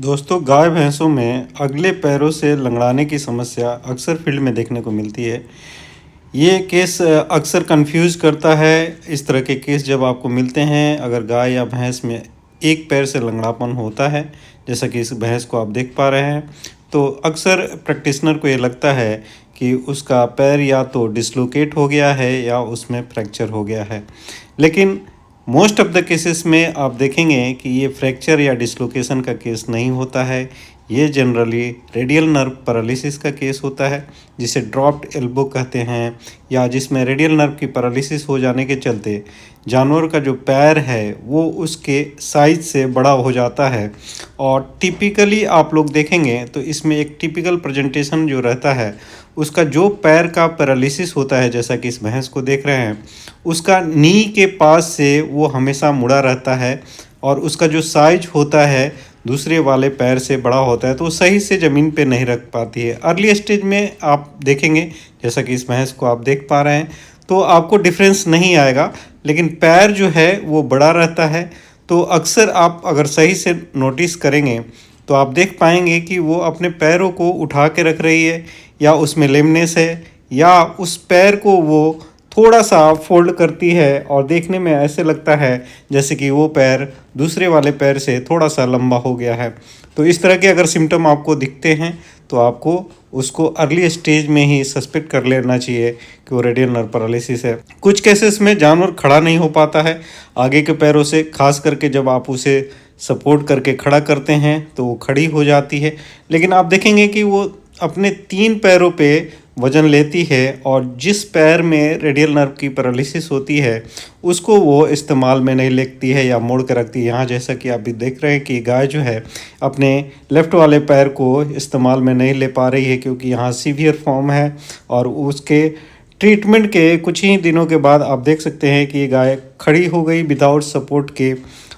दोस्तों, गाय भैंसों में अगले पैरों से लंगड़ाने की समस्या अक्सर फील्ड में देखने को मिलती है। ये केस अक्सर कंफ्यूज करता है। इस तरह के केस जब आपको मिलते हैं, अगर गाय या भैंस में एक पैर से लंगड़ापन होता है, जैसा कि इस भैंस को आप देख पा रहे हैं, तो अक्सर प्रैक्टिशनर को ये लगता है कि उसका पैर या तो डिसलोकेट हो गया है या उसमें फ्रैक्चर हो गया है। लेकिन मोस्ट ऑफ द केसेस में आप देखेंगे कि ये फ्रैक्चर या डिसलोकेशन का केस नहीं होता है। ये जनरली रेडियल नर्व पैरालिसिस का केस होता है, जिसे ड्रॉप्ड एल्बो कहते हैं, या जिसमें रेडियल नर्व की पैरालिसिस हो जाने के चलते जानवर का जो पैर है वो उसके साइज से बड़ा हो जाता है। और टिपिकली आप लोग देखेंगे तो इसमें एक टिपिकल प्रेजेंटेशन जो रहता है, उसका जो पैर का पैरालिसिस होता है, जैसा कि इस भैंस को देख रहे हैं, उसका नी के पास से वो हमेशा मुड़ा रहता है और उसका जो साइज होता है दूसरे वाले पैर से बड़ा होता है, तो वो सही से ज़मीन पे नहीं रख पाती है। अर्ली स्टेज में आप देखेंगे, जैसा कि इस भैंस को आप देख पा रहे हैं, तो आपको डिफरेंस नहीं आएगा, लेकिन पैर जो है वो बड़ा रहता है। तो अक्सर आप अगर सही से नोटिस करेंगे तो आप देख पाएंगे कि वो अपने पैरों को उठा के रख रही है, या उसमें लेमनेस है, या उस पैर को वो थोड़ा सा फोल्ड करती है और देखने में ऐसे लगता है जैसे कि वो पैर दूसरे वाले पैर से थोड़ा सा लंबा हो गया है। तो इस तरह के अगर सिम्टम आपको दिखते हैं तो आपको उसको अर्ली स्टेज में ही सस्पेक्ट कर लेना चाहिए कि वो रेडियल नर्व पैरालिसिस है। कुछ केसेस में जानवर खड़ा नहीं हो पाता है आगे के पैरों से, खास करके जब आप उसे सपोर्ट करके खड़ा करते हैं तो वो खड़ी हो जाती है। लेकिन आप देखेंगे कि वो अपने 3 पैरों पे वज़न लेती है, और जिस पैर में रेडियल नर्व की पैरालिसिस होती है उसको वो इस्तेमाल में नहीं लेती है या मोड़ के रखती है। यहाँ जैसा कि आप भी देख रहे हैं कि गाय जो है अपने लेफ़्ट वाले पैर को इस्तेमाल में नहीं ले पा रही है, क्योंकि यहाँ सीवियर फॉर्म है। और उसके ट्रीटमेंट के कुछ ही दिनों के बाद आप देख सकते हैं कि ये गाय खड़ी हो गई विदाउट सपोर्ट के।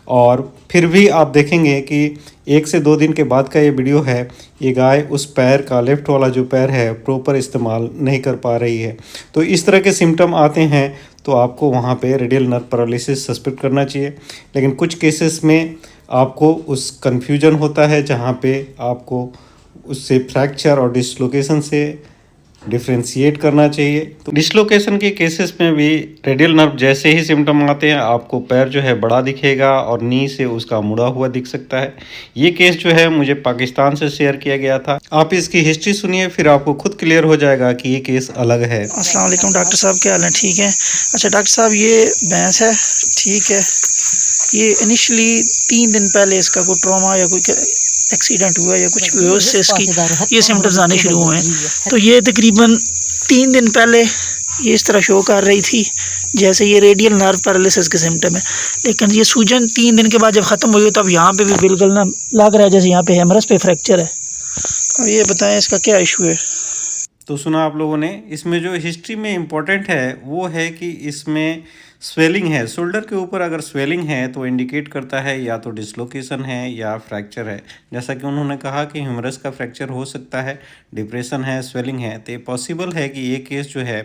और फिर भी आप देखेंगे कि 1 से 2 दिन के बाद का ये वीडियो है, ये गाय उस पैर का, लेफ़्ट वाला जो पैर है, प्रॉपर इस्तेमाल नहीं कर पा रही है। तो इस तरह के सिम्टम आते हैं तो आपको वहाँ पे रेडियल नर्व पैरालिसिस सस्पेक्ट करना चाहिए। लेकिन कुछ केसेस में आपको उस कन्फ्यूजन होता है जहाँ पे आपको उससे फ्रैक्चर और डिसलोकेशन से डिफ्रेंशिएट करना चाहिए। तो डिसलोकेशन के केसेस में भी रेडियल नर्व जैसे ही सिम्टम आते हैं, आपको पैर जो है बड़ा दिखेगा और नी से उसका मुड़ा हुआ दिख सकता है। ये केस जो है मुझे पाकिस्तान से शेयर किया गया था। आप इसकी हिस्ट्री सुनिए, फिर आपको खुद क्लियर हो जाएगा कि ये केस अलग है। अस्सलाम वालेकुम डॉक्टर साहब, क्या हाल है? ठीक है। अच्छा डॉक्टर साहब, ये भैंस है, ठीक है, ये इनिशियली 3 दिन पहले इसका कोई ट्रॉमा या कोई एक्सीडेंट हुआ या कुछ भी, उससे इसकी ये सिम्टम्स आने शुरू हुए हैं। तो ये तकरीबन 3 दिन पहले ये इस तरह शो कर रही थी जैसे ये रेडियल नर्व पैरालिसिस के सिम्टम है, लेकिन ये सूजन 3 दिन के बाद जब ख़त्म हुई तब यहाँ पे भी बिल्कुल ना लग रहा है जैसे यहाँ पे हेमरस पे फ्रैक्चर है। अब ये बताएं इसका क्या इशू है? तो सुना आप लोगों ने। इसमें जो हिस्ट्री में इम्पोर्टेंट है वो है कि इसमें स्वेलिंग है। शोल्डर के ऊपर अगर स्वेलिंग है तो इंडिकेट करता है या तो डिसलोकेशन है या फ्रैक्चर है। जैसा कि उन्होंने कहा कि ह्यूमरस का फ्रैक्चर हो सकता है, डिप्रेशन है, स्वेलिंग है, तो ये पॉसिबल है कि ये केस जो है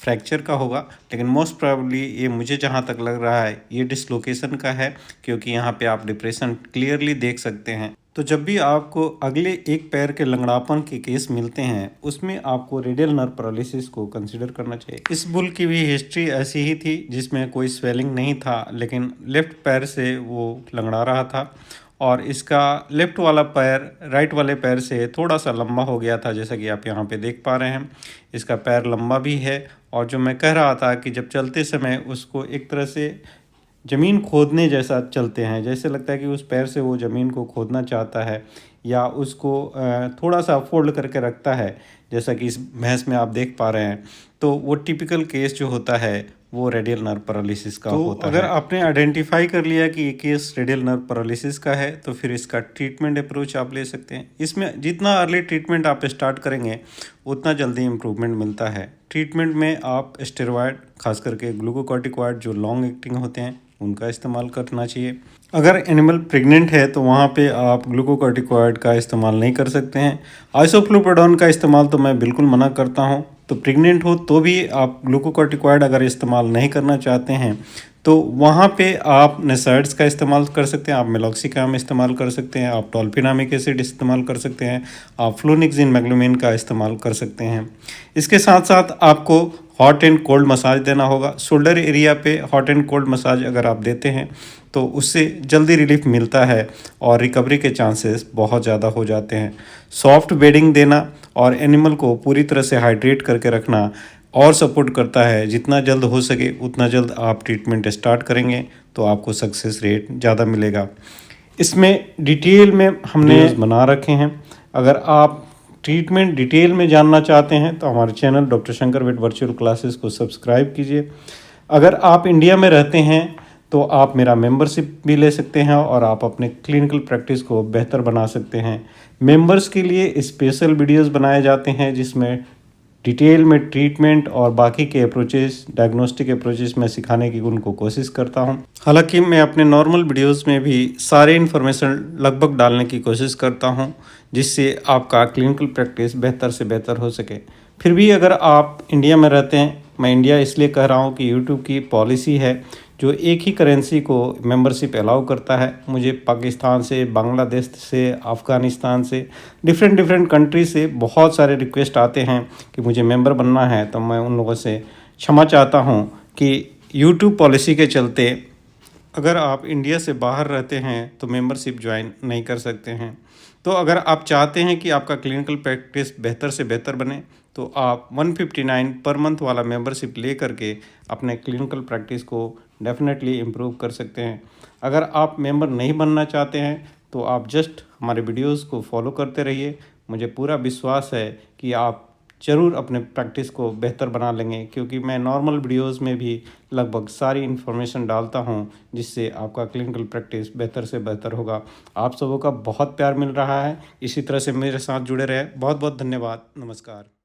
फ्रैक्चर का होगा। लेकिन मोस्ट प्रोबेबली ये, मुझे जहाँ तक लग रहा है, ये डिसलोकेशन का है, क्योंकि यहाँ पे आप डिप्रेशन क्लियरली देख सकते हैं। तो जब भी आपको अगले एक पैर के लंगड़ापन के केस मिलते हैं, उसमें आपको रेडियल नर्व पैरालिसिस को कंसीडर करना चाहिए। इस बुल की भी हिस्ट्री ऐसी ही थी, जिसमें कोई स्वेलिंग नहीं था, लेकिन लेफ़्ट पैर से वो लंगड़ा रहा था, और इसका लेफ़्ट वाला पैर राइट वाले पैर से थोड़ा सा लंबा हो गया था, जैसा कि आप यहाँ पे देख पा रहे हैं। इसका पैर लंबा भी है, और जो मैं कह रहा था कि जब चलते समय उसको एक तरह से ज़मीन खोदने जैसा चलते हैं, जैसे लगता है कि उस पैर से वो ज़मीन को खोदना चाहता है, या उसको थोड़ा सा फोल्ड करके रखता है, जैसा कि इस भैंस में आप देख पा रहे हैं। तो वो टिपिकल केस जो होता है वो रेडियल नर्व पैरालिसिस का होता है। अगर आपने आइडेंटिफाई कर लिया कि ये केस रेडियल नर्व पैरालिसिस का है, तो फिर इसका ट्रीटमेंट अप्रोच आप ले सकते हैं। इसमें जितना अर्ली ट्रीटमेंट आप स्टार्ट करेंगे उतना जल्दी इम्प्रूवमेंट मिलता है। ट्रीटमेंट में आप स्टेरॉयड, खास करके ग्लूकोकॉर्टिकॉइड जो लॉन्ग एक्टिंग होते हैं, उनका इस्तेमाल करना चाहिए। अगर एनिमल प्रेग्नेंट है तो वहाँ पे आप ग्लूकोकॉर्टिकॉइड का इस्तेमाल नहीं कर सकते हैं। आइसोफ्लूपेडोन का इस्तेमाल तो मैं बिल्कुल मना करता हूँ। तो प्रेग्नेंट हो तो भी आप ग्लूकोकॉर्टिकॉइड अगर इस्तेमाल नहीं करना चाहते हैं तो वहाँ पे आप NSAIDs का इस्तेमाल कर सकते हैं, आप मेलॉक्सिकाम इस्तेमाल कर सकते हैं, आप टोल्फेनामिक एसिड इस्तेमाल कर सकते हैं, आप फ्लोनिक्सिन मैग्लोमेन का इस्तेमाल कर सकते हैं। इसके साथ साथ आपको हॉट एंड कोल्ड मसाज देना होगा। शोल्डर एरिया पे हॉट एंड कोल्ड मसाज अगर आप देते हैं तो उससे जल्दी रिलीफ मिलता है और रिकवरी के चांसेस बहुत ज़्यादा हो जाते हैं। सॉफ्ट बेडिंग देना और एनिमल को पूरी तरह से हाइड्रेट करके रखना और सपोर्ट करता है। जितना जल्द हो सके उतना जल्द आप ट्रीटमेंट स्टार्ट करेंगे तो आपको सक्सेस रेट ज़्यादा मिलेगा। इसमें डिटेल में हमने बना रखे हैं। अगर आप ट्रीटमेंट डिटेल में जानना चाहते हैं तो हमारे channel doctor Shankar vet virtual classes को सब्सक्राइब कीजिए। अगर आप इंडिया में रहते हैं तो आप मेरा मेंबरशिप भी ले सकते हैं और आप अपने क्लिनिकल प्रैक्टिस को बेहतर बना सकते हैं। मेंबर्स के लिए स्पेशल वीडियोस बनाए जाते हैं जिसमें डिटेल में ट्रीटमेंट और बाकी के अप्रोचेस, डायग्नोस्टिक अप्रोचेस मैं सिखाने की उनको कोशिश करता हूं। हालांकि मैं अपने नॉर्मल वीडियोस में भी सारे इन्फॉर्मेशन लगभग डालने की कोशिश करता हूं जिससे आपका क्लिनिकल प्रैक्टिस बेहतर से बेहतर हो सके। फिर भी अगर आप इंडिया में रहते हैं, मैं इंडिया इसलिए कह रहा हूं कि यूट्यूब की पॉलिसी है जो एक ही करेंसी को मेंबरशिप अलाउ करता है। मुझे पाकिस्तान से, बांग्लादेश से, अफ़गानिस्तान से, डिफरेंट कंट्री से बहुत सारे रिक्वेस्ट आते हैं कि मुझे मेंबर बनना है। तो मैं उन लोगों से क्षमा चाहता हूं कि यूट्यूब पॉलिसी के चलते अगर आप इंडिया से बाहर रहते हैं तो मेंबरशिप ज्वाइन नहीं कर सकते हैं। तो अगर आप चाहते हैं कि आपका क्लिनिकल प्रैक्टिस बेहतर से बेहतर बने तो आप 159 पर मंथ वाला मेंबरशिप ले करके अपने क्लिनिकल प्रैक्टिस को डेफिनेटली इम्प्रूव कर सकते हैं। अगर आप मेंबर नहीं बनना चाहते हैं तो आप जस्ट हमारे वीडियोस को फॉलो करते रहिए। मुझे पूरा विश्वास है कि आप ज़रूर अपने प्रैक्टिस को बेहतर बना लेंगे क्योंकि मैं नॉर्मल वीडियोस में भी लगभग सारी इन्फॉर्मेशन डालता हूं जिससे आपका क्लिनिकल प्रैक्टिस बेहतर से बेहतर होगा। आप सबों का बहुत प्यार मिल रहा है, इसी तरह से मेरे साथ जुड़े रहे। बहुत बहुत धन्यवाद। नमस्कार।